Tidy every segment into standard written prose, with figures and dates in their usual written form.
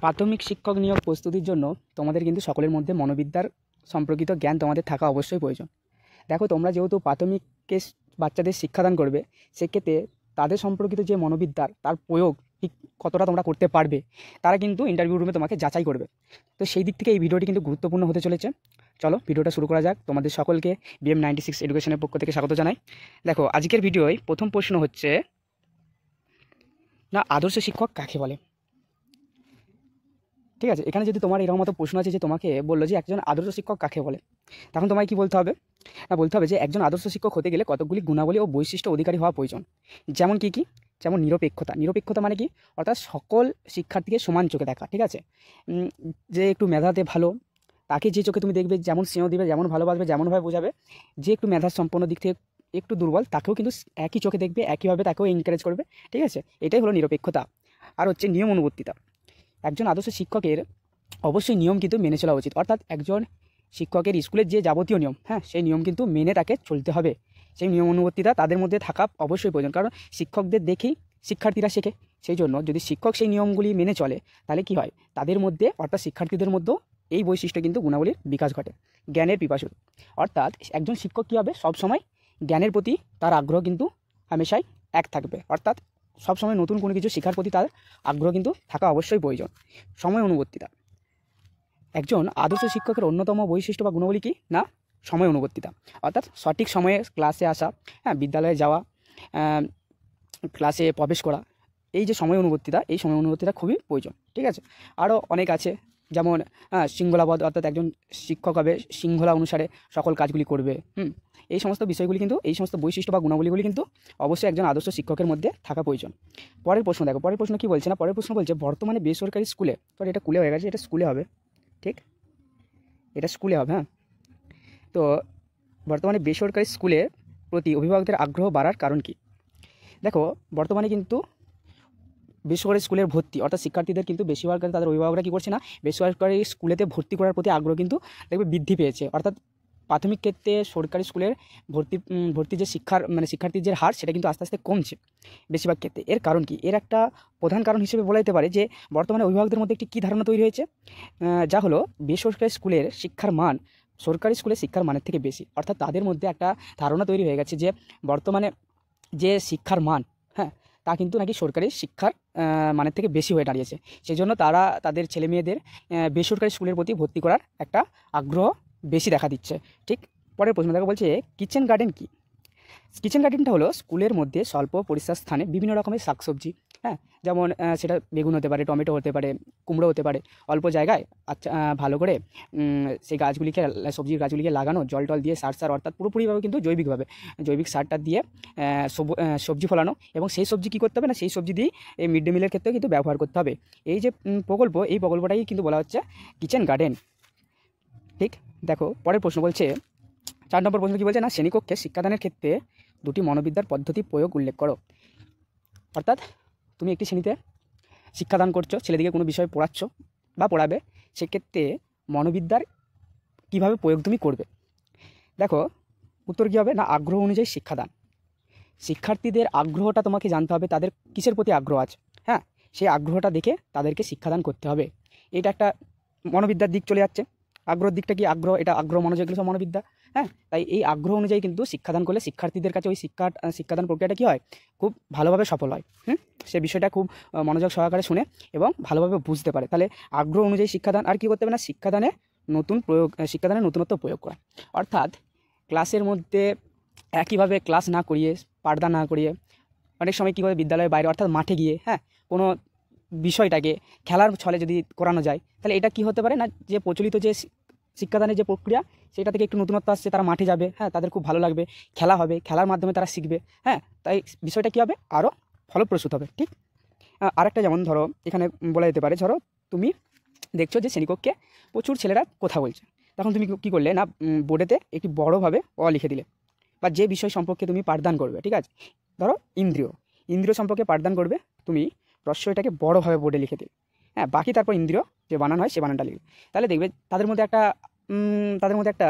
প্রাথমিক শিক্ষক নিয়োগ প্রস্তুতির জন্য তোমাদের কিন্তু সকলের মধ্যে মনোবিদ্যার সম্পর্কিত জ্ঞান তোমাদের থাকা অবশ্যই প্রয়োজন। দেখো, তোমরা যেহেতু প্রাথমিকে বাচ্চাদের শিক্ষাদান করবে, সেক্ষেত্রে তাদের সম্পর্কিত যে মনোবিদ্যার তার প্রয়োগ ঠিক কতটা তোমরা করতে পারবে, তারা কিন্তু ইন্টারভিউ রুমে তোমাকে যাচাই করবে। তো সেই দিক থেকে এই ভিডিওটি কিন্তু গুরুত্বপূর্ণ হতে চলেছে। চলো ভিডিওটা শুরু করা যাক। তোমাদের সকলকে BM96 এডুকেশনের পক্ষ থেকে স্বাগত জানাই। দেখো, আজকের ভিডিওয় প্রথম প্রশ্ন হচ্ছে, না আদর্শ শিক্ষক কাকে বলে? ঠিক আছে, এখানে যদি তোমার এরকম মতো প্রশ্ন আছে যে তোমাকে বললো যে একজন আদর্শ শিক্ষক কাকে বলে, তখন তোমায় কি বলতে হবে? না, বলতে হবে যে একজন আদর্শ শিক্ষক হতে গেলে কতকগুলি গুণাবলী ও বৈশিষ্ট্য অধিকারী হওয়া প্রয়োজন। যেমন কি? যেমন নিরপেক্ষতা। নিরপেক্ষতা মানে কি? অর্থাৎ সকল শিক্ষার্থীকে সমান চোখে দেখা। ঠিক আছে, যে একটু মেধাতে ভালো, তাকে যে চোখে তুমি দেখবে, যেমন স্নেহ দিবে, যেমন ভালোবাসবে, যেমনভাবে বোঝাবে। যে একটু মেধা সম্পন্ন দিক থেকে একটু দুর্বল, তাকেও কিন্তু একই চোখে দেখবে, একইভাবে তাকেও এনকারেজ করবে। ঠিক আছে, এটাই হলো নিরপেক্ষতা। আর হচ্ছে নিয়ম অনুবর্তিতা। একজন আদর্শ শিক্ষকের অবশ্যই নিয়ম কিন্তু মেনে চলা উচিত। অর্থাৎ একজন শিক্ষকের স্কুলের যে যাবতীয় নিয়ম, সেই নিয়ম কিন্তু মেনে তাকে চলতে হবে। সেই নিয়ম অনুবর্তিতা তাদের মধ্যে থাকা অবশ্যই প্রয়োজন, কারণ শিক্ষকদের দেখেই শিক্ষার্থীরা শেখে। সেই জন্য যদি শিক্ষক সেই নিয়মগুলি মেনে চলে, তাহলে কি হয়, তাদের মধ্যে অর্থাৎ শিক্ষার্থীদের মধ্যেও এই বৈশিষ্ট্য কিন্তু গুণাবলীর বিকাশ ঘটে। জ্ঞানের পিপাসু, অর্থাৎ একজন শিক্ষক কী হবে, সবসময় জ্ঞানের প্রতি তার আগ্রহ কিন্তু হামেশাই এক থাকবে। অর্থাৎ সবসময় নতুন কোনো কিছু শেখার প্রতি তার আগ্রহ কিন্তু থাকা অবশ্যই প্রয়োজন। সময় অনুবর্তিতা। একজন আদর্শ শিক্ষকের অন্যতম বৈশিষ্ট্য বা গুণাবলী কি না, সময় অনুবর্তিতা। অর্থাৎ সঠিক সময়ে ক্লাসে আসা, বিদ্যালয়ে যাওয়া, ক্লাসে প্রবেশ করা। এই যে সময় অনুবর্তিতা, এই সময় অনুবর্তিতা খুবই প্রয়োজন। ঠিক আছে, আরও অনেক আছে, যেমন শৃঙ্খলাবদ্ধ, অর্থাৎ একজন শিক্ষক হবে শৃঙ্খলা অনুসারে সকল কাজগুলি করবে। এই সমস্ত বিষয়গুলি কিন্তু, এই সমস্ত বৈশিষ্ট্য বা গুণাবলীগুলি কিন্তু অবশ্যই একজন আদর্শ শিক্ষকের মধ্যে থাকা প্রয়োজন। পরের প্রশ্ন দেখো, পরের প্রশ্ন কী বলছে না, পরের প্রশ্ন বলছে বর্তমানে বেসরকারি স্কুলে, তো এটা স্কুলে হয়ে গেছে, এটা স্কুলে হবে, ঠিক, এটা স্কুলে হবে। তো বর্তমানে বেসরকারি স্কুলের প্রতি অভিভাবকদের আগ্রহ বাড়ার কারণ কি? দেখো, বর্তমানে কিন্তু বেসরকারি স্কুলের ভর্তি, অর্থাৎ শিক্ষার্থীদের কিন্তু বেশিরভাগ তাদের অভিভাবকরা কী করছে না, বেসরকারি স্কুলেতে ভর্তি করার প্রতি আগ্রহ কিন্তু দেখবে বৃদ্ধি পেয়েছে। অর্থাৎ প্রাথমিক ক্ষেত্রে সরকারি স্কুলের ভর্তি যে শিক্ষার্থীর যে হার, সেটা কিন্তু আস্তে আস্তে কমছে বেশিরভাগ ক্ষেত্রে। এর কারণ কি? এর একটা প্রধান কারণ হিসেবে বলা যেতে পারে যে বর্তমানে অভিভাবকদের মধ্যে একটি কী ধারণা তৈরি হয়েছে, যা হলো বেসরকারি স্কুলের শিক্ষার মান সরকারি স্কুলের শিক্ষার মানের থেকে বেশি। অর্থাৎ তাদের মধ্যে একটা ধারণা তৈরি হয়ে গেছে যে বর্তমানে যে শিক্ষার মান, তা কিন্তু নাকি সরকারি শিক্ষার মানের থেকে বেশি হয়ে দাঁড়িয়েছে। সেই জন্য তারা তাদের ছেলে মেয়েদের বেসরকারি স্কুলের প্রতি ভর্তি করার একটা আগ্রহ বেশি দেখা দিচ্ছে। ঠিক, পরের প্রশ্ন দেখা বলছে কিচেন গার্ডেন কি? কিচেন গার্ডেনটা হলো স্কুলের মধ্যে স্বল্প পরিষ্কার স্থানে বিভিন্ন রকমের শাকসবজি, যেমন সেটা বেগুন হতে পারে, টমেটো হতে পারে, কুমড়ো হতে পারে, অল্প জায়গায় আচ্ছা ভালো করে সেই গাছগুলিকে, সবজির গাছগুলিকে লাগানো, জল টল দিয়ে সার অর্থাৎ পুরোপুরিভাবে কিন্তু জৈবিকভাবে জৈবিক সারটা দিয়ে সবজি ফলানো, এবং সেই সবজি কী করতে হবে না, সেই সবজি দিয়েই এই মিড ডে মিলের ক্ষেত্রেও কিন্তু ব্যবহার করতে হবে। এই যে প্রকল্প, এই প্রকল্পটাই কিন্তু বলা হচ্ছে কিচেন গার্ডেন। ঠিক, দেখো পরের প্রশ্ন বলছে, 4 নম্বর প্রশ্ন কী বলছে না, শ্রেণীকক্ষে শিক্ষাদানের ক্ষেত্রে দুটি মনোবিদ্যার পদ্ধতি প্রয়োগ উল্লেখ করো। অর্থাৎ তুমি একটি শ্রেণীতে শিক্ষাদান করছো, ছেলেদিকে কোনো বিষয় পড়াচ্ছ বা পড়াবে, সেক্ষেত্রে মনোবিদ্যার কীভাবে প্রয়োগ তুমি করবে। দেখো, উত্তর কী হবে না, আগ্রহ অনুযায়ী শিক্ষাদান। শিক্ষার্থীদের আগ্রহটা তোমাকে জানতে হবে, তাদের কিসের প্রতি আগ্রহ আছে, সেই আগ্রহটা দেখে তাদেরকে শিক্ষাদান করতে হবে। এটা একটা মনোবিদ্যার দিক চলে যাচ্ছে। আগ্রহের দিকটা কি, আগ্রহ, এটা আগ্রহ মনোযোগ, এগুলো সব মনোবিদ্যা। তাই এই আগ্রহ অনুযায়ী কিন্তু শিক্ষাদান করলে শিক্ষার্থীদের কাছে ওই শিক্ষাদান প্রক্রিয়াটা কী হয়, খুব ভালোভাবে সফল হয়। সে বিষয়টা খুব মনোযোগ সহকারে শুনে এবং ভালোভাবে বুঝতে পারে। তাহলে আগ্রহ অনুযায়ী শিক্ষাদান। আর কী করতে হবে না, শিক্ষাদানের নতুনত্ব প্রয়োগ করা। অর্থাৎ ক্লাসের মধ্যে একইভাবে ক্লাস না করিয়ে, পাঠদান না করিয়ে, অনেক সময় কী করে বিদ্যালয়ের বাইরে অর্থাৎ মাঠে গিয়ে কোনো বিষয়টাকে খেলার ছলে যদি করানো যায়, তাহলে এটা কি হতে পারে না, যে প্রচলিত যে শিক্ষাদানের যে প্রক্রিয়া, সেটা থেকে একটু নতুনত্ব আসছে, তারা মাঠে যাবে, তাদের খুব ভালো লাগবে, খেলা হবে, খেলার মাধ্যমে তারা শিখবে, তাই বিষয়টা কী হবে, আরও ফলপ্রসূ হবে। ঠিক, আরেকটা যেমন ধরো এখানে বলা যেতে পারে, ধরো তুমি দেখছো যে শ্রেণীকক্ষে প্রচুর ছেলেরা কথা বলছে, তখন তুমি কী করলে না, বোর্ডেতে একটি বড়োভাবে লিখে দিলে, বা যে বিষয় সম্পর্কে তুমি পাঠদান করবে, ঠিক আছে, ধরো ইন্দ্রিয় সম্পর্কে পাঠদান করবে, তুমি প্রশ্রয়টাকে বড়োভাবে বোর্ডে লিখে দিলে, বাকি তারপর ইন্দ্রিয় যে বানান হয়, সে বানানটা লিখবে। তাহলে দেখবে তাদের মধ্যে একটা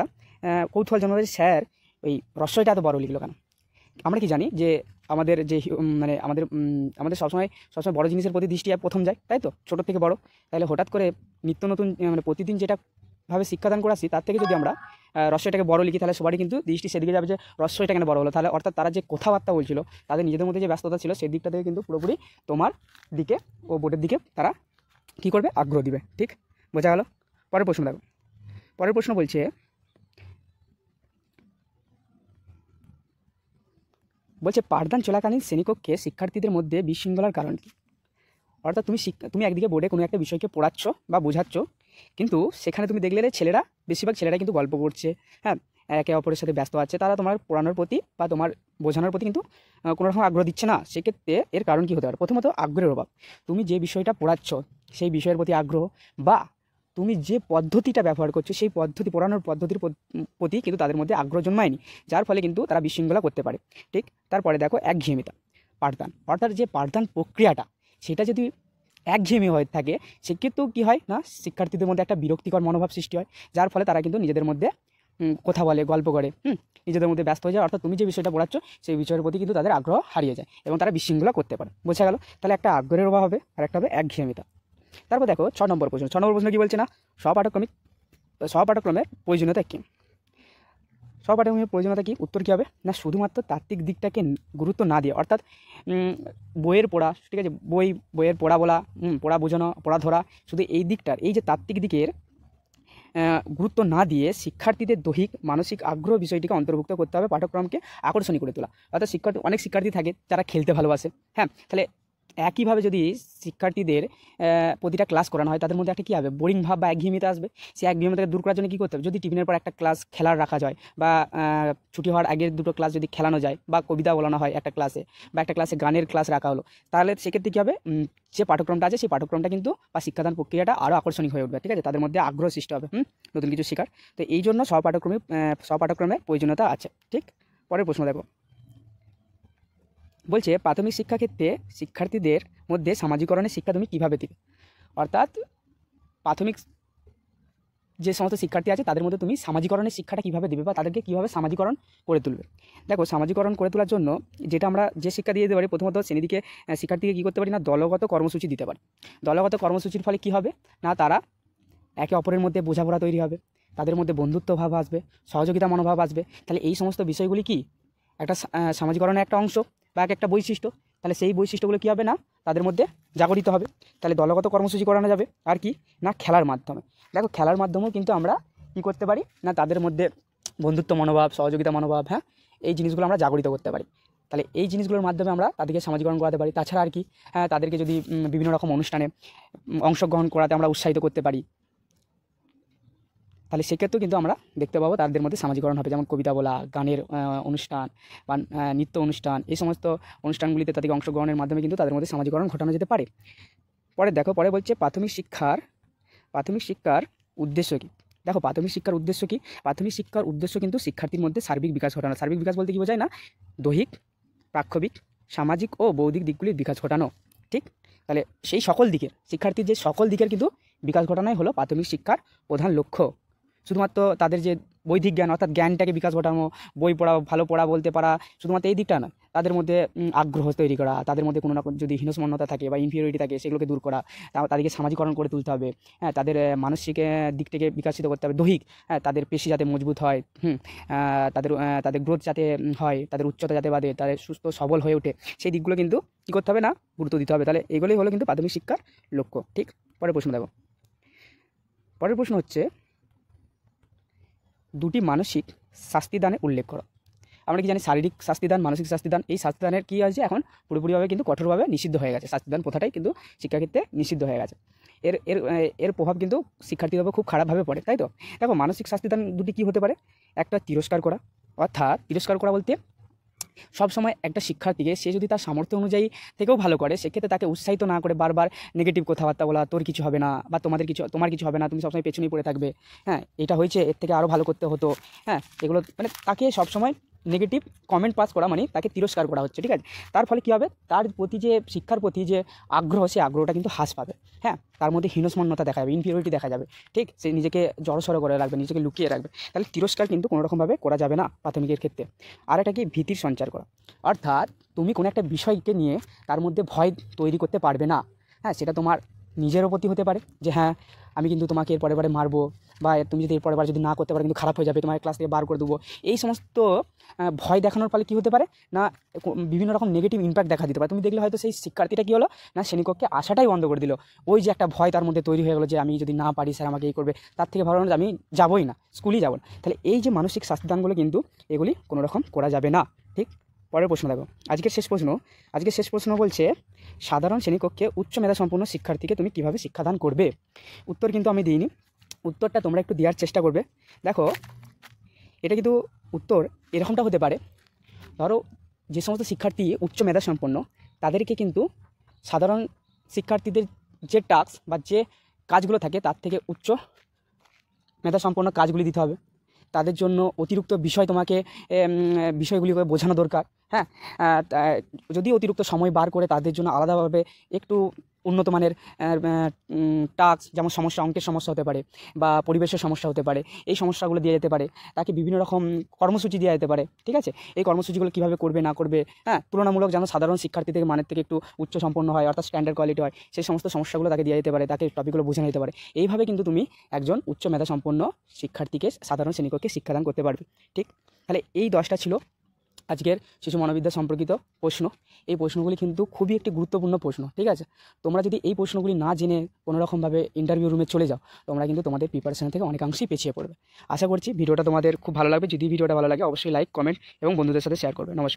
কৌতূহল জন্মাবে, স্যার ওই রস্যইটা এত বড় লিখলো কেন। আমরা কি জানি যে আমাদের যে মানে আমাদের সবসময় বড় জিনিসের প্রতি দৃষ্টি প্রথম যায়, তাই তো, ছোটো থেকে বড়। তাহলে হঠাৎ করে নিত্য নতুন মানে প্রতিদিন যেটা ভাবে শিক্ষাদান করে আসি, তার থেকে যদি আমরা রস্যটাকে বড় লিখি, তাহলে সবারই কিন্তু দৃষ্টি সেদিকে যাবে যে রস্যটা কেন বড় হলো। তাহলে অর্থাৎ তারা যে কথাবার্তা বলছিল, তাদের নিজেদের মধ্যে যে ব্যস্ততা ছিল, সেই দিকটা থেকে কিন্তু পুরোপুরি তোমার দিকে ও বোর্ডের দিকে তারা কী করবে, আগ্রহ দিবে। ঠিক, বোঝা গেল? পরের প্রশ্ন দেখো। পরের প্রশ্ন বলছে পাঠদান চলাকালীন শ্রেণীকক্ষে শিক্ষার্থীদের মধ্যে বিশৃঙ্খলার কারণ কী? অর্থাৎ তুমি একদিকে বোর্ডে কোনো একটা বিষয়কে পড়াচ্ছ বা বোঝাচ্ছ, কিন্তু সেখানে তুমি দেখলে বেশিরভাগ ছেলেরা কিন্তু গল্প করছে, হ্যাঁ, একে অপরের সাথে ব্যস্ত আছে, তারা তোমার পড়ানোর প্রতি বা তোমার বোঝানোর প্রতি কিন্তু কোনো রকম আগ্রহ দিচ্ছে না। সেক্ষেত্রে এর কারণ কী হতে পারে? প্রথমত আগ্রহের অভাব। তুমি যে বিষয়টা পড়াচ্ছ সেই বিষয়ের প্রতি আগ্রহ, বা তুমি যে পদ্ধতিটা ব্যবহার করছো সেই পড়ানোর পদ্ধতির প্রতি কিন্তু তাদের মধ্যে আগ্রহ জন্মায়নি, যার ফলে কিন্তু তারা বিশৃঙ্খলা করতে পারে। ঠিক, তারপরে দেখো একঘেয়েমিতা। পাঠদান অর্থাৎ যে পাঠদান প্রক্রিয়াটা, সেটা যদি একঘেয়েমি হয়ে থাকে, সেক্ষেত্রেও কী হয় না, শিক্ষার্থীদের মধ্যে একটা বিরক্তিকর মনোভাব সৃষ্টি হয়, যার ফলে তারা কিন্তু নিজেদের মধ্যে কথা বলে, গল্প করে, নিজেদের মধ্যে ব্যস্ত হয়ে যায়। অর্থাৎ তুমি যে বিষয়টা পড়াচ্ছ সেই বিষয়ের প্রতি কিন্তু তাদের আগ্রহ হারিয়ে যায় এবং তারা বিশৃঙ্খলা করতে পারে। বোঝা গেল? তাহলে একটা আগ্রহের অভাব হবে আর একটা হবে একঘেয়েমিতা। তারপর দেখো 6 নম্বর প্রশ্ন কী বলছে না, সহপাঠক্রমের প্রয়োজনীয়তা কী? সহপাঠক্রমের প্রয়োজনীয়তা কী? উত্তর কী হবে না, শুধুমাত্র তাত্ত্বিক দিকটাকে গুরুত্ব না দিয়ে, অর্থাৎ বইয়ের পড়া, ঠিক আছে, বইয়ের পড়া বলা, পড়া বোঝানো, পড়া ধরা, শুধু এই দিকটার, এই যে তাত্ত্বিক দিকের গুরুত্ব না দিয়ে শিক্ষার্থীদের দৈহিক মানসিক আগ্রহ বিষয়টিকে অন্তর্ভুক্ত করতে হবে, পাঠ্যক্রমকে আকর্ষণীয় করে তোলা। অর্থাৎ অনেক শিক্ষার্থী থাকে যারা খেলতে ভালোবাসে, হ্যাঁ, তাহলে একইভাবে যদি শিক্ষার্থীদের প্রতিটা ক্লাস করানো হয়, তাদের মধ্যে একটা কী হবে, বোরিং ভাব বা একঘেয়েমিতা আসবে। সেই একঘেয়েমিতাকে দূর করার জন্য কী করতে হবে, যদি টিফিনের পর একটা ক্লাস খেলার রাখা যায়, বা ছুটি হওয়ার আগের দুটো ক্লাস যদি খেলানো যায়, বা কবিতা বলানো হয় একটা ক্লাসে, বা একটা ক্লাসে গানের ক্লাস রাখা হলো, তাহলে সেক্ষেত্রে কী হবে, যে পাঠ্যক্রমটা আছে সেই পাঠ্যক্রমটা কিন্তু বা শিক্ষাদান প্রক্রিয়াটা আরও আকর্ষণীয় হয়ে উঠবে। ঠিক আছে, তাদের মধ্যে আগ্রহ সৃষ্টি হবে নতুন কিছু শেখার। তো এই জন্য সহপাঠক্রমের প্রয়োজনীয়তা আছে। ঠিক, পরের প্রশ্ন দেখো। বলছে প্রাথমিক শিক্ষাক্ষেত্রে শিক্ষার্থীদের মধ্যে সামাজিকরণের শিক্ষা তুমি কীভাবে দিবে? অর্থাৎ প্রাথমিক যে সমস্ত শিক্ষার্থী আছে তাদের মধ্যে তুমি সামাজিকরণের শিক্ষাটা কীভাবে দিবে, বা তাদেরকে কীভাবে সামাজিকরণ করে তুলবে? দেখো, সামাজিকরণ করে তোলার জন্য যেটা আমরা যে শিক্ষা দিয়ে দিতে পারি, প্রথমত শ্রেণীদিকে শিক্ষার্থীকে কী করতে পারি না, দলগত কর্মসূচি দিতে পারি। দলগত কর্মসূচির ফলে কী হবে না, তারা একে অপরের মধ্যে বোঝাপড়া তৈরি হবে, তাদের মধ্যে বন্ধুত্ব ভাব আসবে, সহযোগিতা মনোভাব আসবে। তাহলে এই সমস্ত বিষয়গুলি কি একটা সামাজিকরণের একটা অংশ বা একটা বৈশিষ্ট্য। তাহলে সেই বৈশিষ্ট্যগুলো কী হবে না, তাদের মধ্যে জাগরিত হবে। তাহলে দলগত কর্মসূচি করানো যাবে। আর কি না, খেলার মাধ্যমে। দেখো, খেলার মাধ্যমেও কিন্তু আমরা কী করতে পারি না, তাদের মধ্যে বন্ধুত্ব মনোভাব, সহযোগিতা মনোভাব, হ্যাঁ, এই জিনিসগুলো আমরা জাগরিত করতে পারি। তাহলে এই জিনিসগুলোর মাধ্যমে আমরা তাদেরকে সামাজিকরণ করাতে পারি। তাছাড়া আর কি, তাদেরকে যদি বিভিন্ন রকম অনুষ্ঠানে অংশগ্রহণ করাতে আমরা উৎসাহিত করতে পারি, তাহলে সেক্ষেত্রেও কিন্তু আমরা দেখতে পাবো তাদের মধ্যে সামাজিকরণ হবে। যেমন কবিতা বলা, গানের অনুষ্ঠান বা নৃত্য অনুষ্ঠান, এই সমস্ত অনুষ্ঠানগুলিতে তাদেরকে অংশগ্রহণের মাধ্যমে কিন্তু তাদের মধ্যে সামাজিকরণ ঘটানো যেতে পারে। পরে দেখো, পরে বলছে প্রাথমিক শিক্ষার উদ্দেশ্য কী? দেখো, প্রাথমিক শিক্ষার উদ্দেশ্য কী? প্রাথমিক শিক্ষার উদ্দেশ্য কিন্তু শিক্ষার্থীর মধ্যে সার্বিক বিকাশ ঘটানো। সার্বিক বিকাশ বলতে কী বোঝায় না, দৈহিক, প্রাক্ষবিক, সামাজিক ও বৌদ্ধিক দিকগুলির বিকাশ ঘটানো। ঠিক, তাহলে সেই সকল দিকের শিক্ষার্থীর যে সকল দিকের কিন্তু বিকাশ ঘটানোই হলো প্রাথমিক শিক্ষার প্রধান লক্ষ্য। শুধুমাত্র তাদের যে বৈদিক জ্ঞান, অর্থাৎ জ্ঞানটাকে বিকাশ ঘটানো, বই পড়া, ভালো পড়া বলতে পারা, শুধুমাত্র এই দিকটা না, তাদের মধ্যে আগ্রহ তৈরি করা, তাদের মধ্যে কোনো না কোনো যদি হীনমন্যতা থাকে বা ইনফিরিয়রিটি থাকে, সেগুলোকে দূর করা, তাদেরকে সামাজিকরণ করে তুলতে হবে। হ্যাঁ, তাদের মানসিক দিক থেকে বিকাশিত করতে হবে। দৈহিক, হ্যাঁ, তাদের পেশি যাতে মজবুত হয়, তাদের গ্রোথ যাতে হয়, তাদের উচ্চতা যাতে বাড়ে, তাদের সুস্থ সবল হয়ে ওঠে, সেই দিকগুলো কিন্তু কী করতে হবে না, গুরুত্ব দিতে হবে। তাহলে এগুলোই হলো কিন্তু প্রাথমিক শিক্ষার লক্ষ্য। ঠিক, পরের প্রশ্ন দেখো। পরের প্রশ্ন হচ্ছে, দুটি মানসিক শাস্তিদানের উল্লেখ করো। আমরা কি জানি, শারীরিক শাস্তিদান, মানসিক শাস্তিদান, এই শাস্তিদানের কী আছে, এখন পুরোপুরিভাবে কিন্তু কঠোরভাবে নিষিদ্ধ হয়ে গেছে। শাস্তিদান প্রথাটাই কিন্তু শিক্ষাক্ষেত্রে নিষিদ্ধ হয়ে গেছে। এর প্রভাব কিন্তু শিক্ষার্থীদের উপর খুব খারাপভাবে পড়ে, তাই তো? দেখো, মানসিক শাস্তিদান দুটি কী হতে পারে? একটা তিরস্কার করা, অর্থাৎ তিরস্কার করা বলতে সবসময় একটা শিক্ষার্থীকে সে যদি তার সামর্থ্য অনুযায়ী থেকেও ভালো করে, সেক্ষেত্রে তাকে উৎসাহিত না করে বারবার নেগেটিভ কথাবার্তা বলা, তোর কিছু হবে না, বা তোমার কিছু হবে না, তুমি সবসময় পেছনেই পড়ে থাকবে, হ্যাঁ, এটা হয়েছে, এর থেকে আরও ভালো করতে হতো, হ্যাঁ, এগুলো মানে তাকে সবসময় নেগেটিভ কমেন্ট পাস করা মানে তাকে তিরস্কার করা হচ্ছে, ঠিক আছে। তার ফলে কী হবে, তার প্রতি যে শিক্ষার প্রতি যে আগ্রহ, সেই আগ্রহটা কিন্তু হ্রাস পাবে। হ্যাঁ, তার মধ্যে হীনস্মন্যতা দেখা যাবে, ইনফিরিয়রিটি দেখা যাবে, ঠিক। সে নিজেকে জড়সড় করে রাখবে, নিজেকে লুকিয়ে রাখবে। তাহলে তিরস্কার কিন্তু কোনো রকমভাবে করা যাবে না প্রাথমিকের ক্ষেত্রে। আর এটা কি, ভীতির সঞ্চার করা, অর্থাৎ তুমি কোনো একটা বিষয়কে নিয়ে তার মধ্যে ভয় তৈরি করতে পারবে না। হ্যাঁ, সেটা তোমার নিজেরও প্রতি হতে পারে যে হ্যাঁ আমি কিন্তু তোমাকে এর পরের বারে মারবো, বা তুমি যদি এর পরের বার যদি না করতে পারো কিন্তু খারাপ হয়ে যাবে, তোমার ক্লাস থেকে বার করে দেবো। এই সমস্ত ভয় দেখানোর ফলে কী হতে পারে না, বিভিন্ন রকম নেগেটিভ ইম্প্যাক্ট দেখা দিতে পারে। তুমি দেখলে হয়তো সেই শিক্ষার্থীটা কী হলো না, শ্রেণীকক্ষে আসাটাই বন্ধ করে দিল। ওই যে একটা ভয় তার মধ্যে তৈরি হয়ে গেলো যে আমি যদি না পারি স্যার আমাকে এই করবে, তার থেকে ভালো না আমি যাবোই না, স্কুলেই যাবো না। তাহলে এই যে মানসিক স্বাস্থ্যদানগুলো কিন্তু এগুলি কোনো রকম করা যাবে না, ঠিক। পরের প্রশ্ন দেখো, আজকের শেষ প্রশ্ন বলছে, সাধারণ শ্রেণীকক্ষে উচ্চ মেধাসম্পন্ন শিক্ষার্থীকে তুমি কীভাবে শিক্ষাদান করবে। উত্তর কিন্তু আমি দিইনি, উত্তরটা তোমরা একটু দেওয়ার চেষ্টা করবে। দেখো, এটা কিন্তু উত্তর এরকমটা হতে পারে, ধরো যে সমস্ত শিক্ষার্থী উচ্চ মেধাসম্পন্ন তাদেরকে কিন্তু সাধারণ শিক্ষার্থীদের যে টাস্ক বা যে কাজগুলো থাকে তার থেকে উচ্চ মেধাসম্পন্ন কাজগুলি দিতে হবে। তাদের জন্য অতিরিক্ত বিষয় তোমাকে বিষয়গুলিকে বোঝানো দরকার। হ্যাঁ, যদি অতিরিক্ত সময় বার করে তাদের জন্য আলাদাভাবে একটু উন্নত মানের টাস্ক, যেমন অঙ্কের সমস্যা হতে পারে বা পরিবেশের সমস্যা হতে পারে, এই সমস্যাগুলো দিয়ে যেতে পারে। তাকে বিভিন্ন রকম কর্মসূচি দেওয়া যেতে পারে, ঠিক আছে। এই কর্মসূচিগুলো কীভাবে করবে না করবে, হ্যাঁ, তুলনামূলক যেন সাধারণ শিক্ষার্থী থেকে মানের থেকে একটু উচ্চ সম্পন্ন হয়, অর্থাৎ স্ট্যান্ডার্ড কোয়ালিটি হয়, সেই সমস্ত সমস্যাগুলো তাকে দেওয়া যেতে পারে, তাকে টপিকগুলো বোঝানো যেতে পারে। এইভাবে কিন্তু তুমি একজন উচ্চ মেধাসম্পন্ন শিক্ষার্থীকে সাধারণ শ্রেণীকক্ষে শিক্ষাদান করতে পারবে, ঠিক। তাহলে এই 10টা ছিল আজকের শিশু মনোবিদ্যা সম্পর্কিত প্রশ্ন। এই প্রশ্নগুলি কিন্তু খুবই একটি গুরুত্বপূর্ণ প্রশ্ন, ঠিক আছে। তোমরা যদি এই প্রশ্নগুলি না জেনে কোনোরকমভাবে ইন্টারভিউ রুমে চলে যাও, তোমরা কিন্তু তোমাদের প্রিপারেশন থেকে অনেকাংশেই পিছিয়ে পড়বে। আশা করছি ভিডিওটা তোমাদের খুব ভালো লাগবে। যদি ভিডিওটা ভালো লাগে অবশ্যই লাইক, কমেন্ট এবং বন্ধুদের সাথে শেয়ার করবে। নমস্কার।